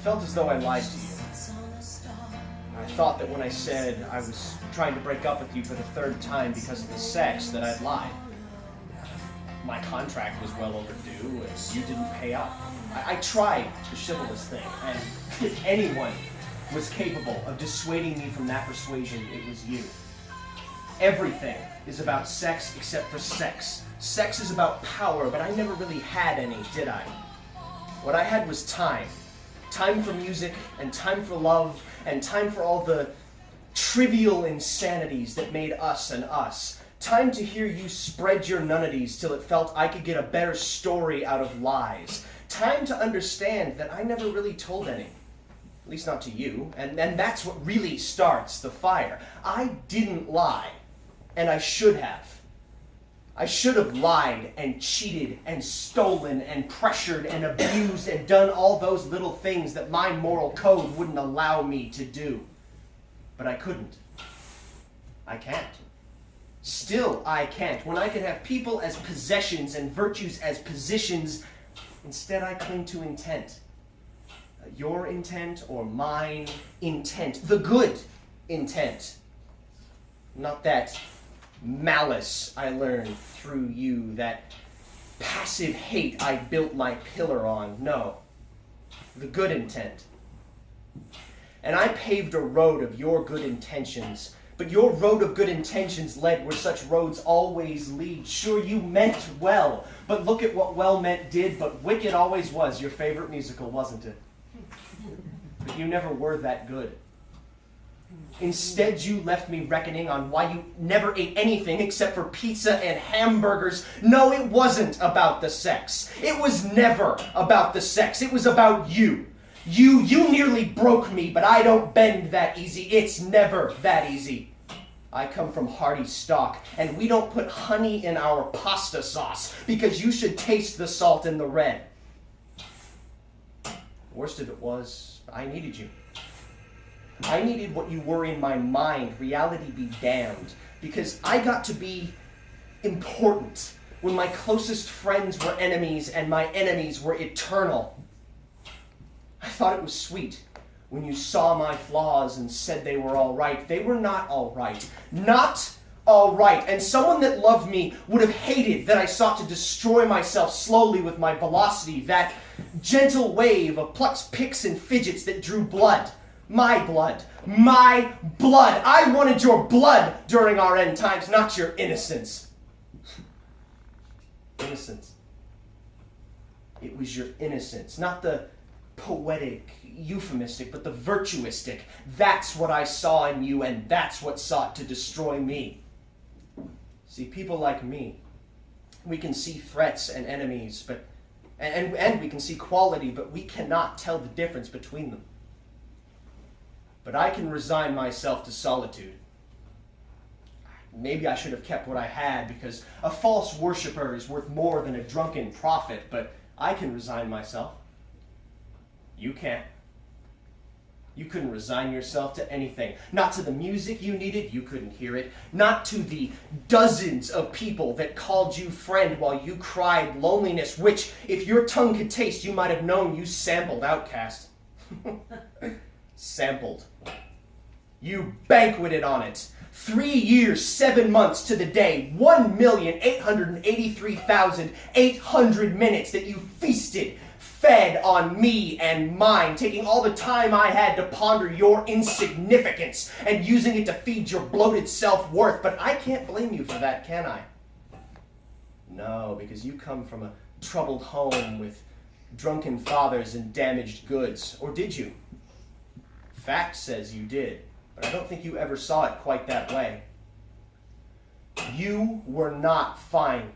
felt as though I lied to you. I thought that when I said I was trying to break up with you for the third time because of the sex, that I'd lied. My contract was well overdue, and you didn't pay up. I tried the chivalrous thing, and if anyone was capable of dissuading me from that persuasion, it was you. Everything is about sex except for sex. Sex is about power, but I never really had any, did I? What I had was time. Time for music, and time for love, and time for all the trivial insanities that made us and us. Time to hear you spread your nonnities till it felt I could get a better story out of lies. Time to understand that I never really told any. At least not to you. And that's what really starts the fire. I didn't lie, and I should have. I should have lied and cheated and stolen and pressured and abused and done all those little things that my moral code wouldn't allow me to do. But I couldn't. I can't. Still, I can't. When I can have people as possessions and virtues as positions, instead I cling to intent. Your intent or mine intent. The good intent. Not that malice I learned through you, that passive hate I built my pillar on. No. The good intent. And I paved a road of your good intentions. But your road of good intentions led where such roads always lead. Sure, you meant well, but look at what well meant did, but wicked always was your favorite musical, wasn't it? But you never were that good. Instead, you left me reckoning on why you never ate anything except for pizza and hamburgers. No, it wasn't about the sex. It was never about the sex. It was about you. You nearly broke me, but I don't bend that easy. It's never that easy. I come from hearty stock, and we don't put honey in our pasta sauce because you should taste the salt in the red. Worst of it was, I needed you. I needed what you were in my mind, reality be damned, because I got to be important when my closest friends were enemies and my enemies were eternal. I thought it was sweet when you saw my flaws and said they were all right. They were not all right. Not all right. And someone that loved me would have hated that I sought to destroy myself slowly with my velocity, that gentle wave of plucks, picks, and fidgets that drew blood. My blood. My blood. I wanted your blood during our end times, not your innocence. Innocence. It was your innocence, not the poetic, euphemistic, but the virtuistic. That's what I saw in you, and that's what sought to destroy me. See, people like me, we can see threats and enemies, but and we can see quality, but we cannot tell the difference between them. But I can resign myself to solitude. Maybe I should have kept what I had, because a false worshiper is worth more than a drunken prophet, but I can resign myself. You can't. You couldn't resign yourself to anything. Not to the music you needed, you couldn't hear it. Not to the dozens of people that called you friend while you cried loneliness, which, if your tongue could taste, you might have known you sampled, outcast. Sampled. You banqueted on it. 3 years, 7 months to the day, 1,883,800 minutes that you feasted, fed on me and mine, taking all the time I had to ponder your insignificance and using it to feed your bloated self-worth. But I can't blame you for that, can I? No, because you come from a troubled home with drunken fathers and damaged goods. Or did you? Fact says you did, but I don't think you ever saw it quite that way. You were not fine,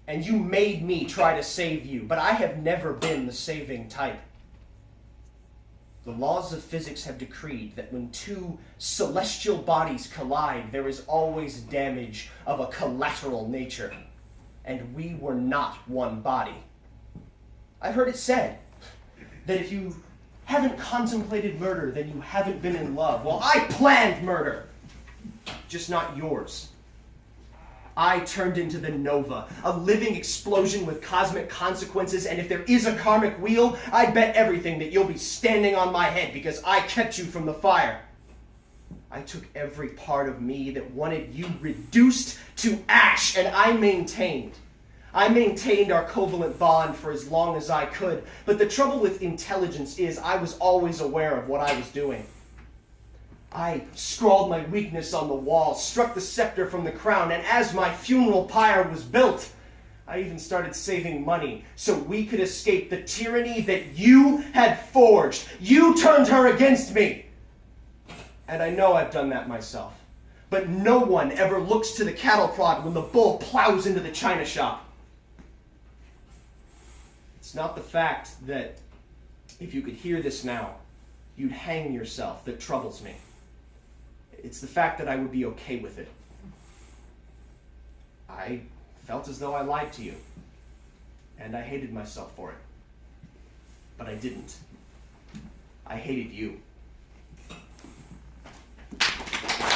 and you made me try to save you, but I have never been the saving type. The laws of physics have decreed that when two celestial bodies collide, there is always damage of a collateral nature, and we were not one body. I've heard it said that if you haven't contemplated murder, then you haven't been in love. Well, I planned murder, just not yours. I turned into the Nova, a living explosion with cosmic consequences, and if there is a karmic wheel, I bet everything that you'll be standing on my head because I kept you from the fire. I took every part of me that wanted you reduced to ash, and I maintained our covalent bond for as long as I could, but the trouble with intelligence is I was always aware of what I was doing. I scrawled my weakness on the wall, struck the scepter from the crown, and as my funeral pyre was built, I even started saving money so we could escape the tyranny that you had forged. You turned her against me. And I know I've done that myself. But no one ever looks to the cattle prod when the bull plows into the china shop. It's not the fact that if you could hear this now, you'd hang yourself that troubles me. It's the fact that I would be okay with it. I felt as though I lied to you, and I hated myself for it. But I didn't. I hated you.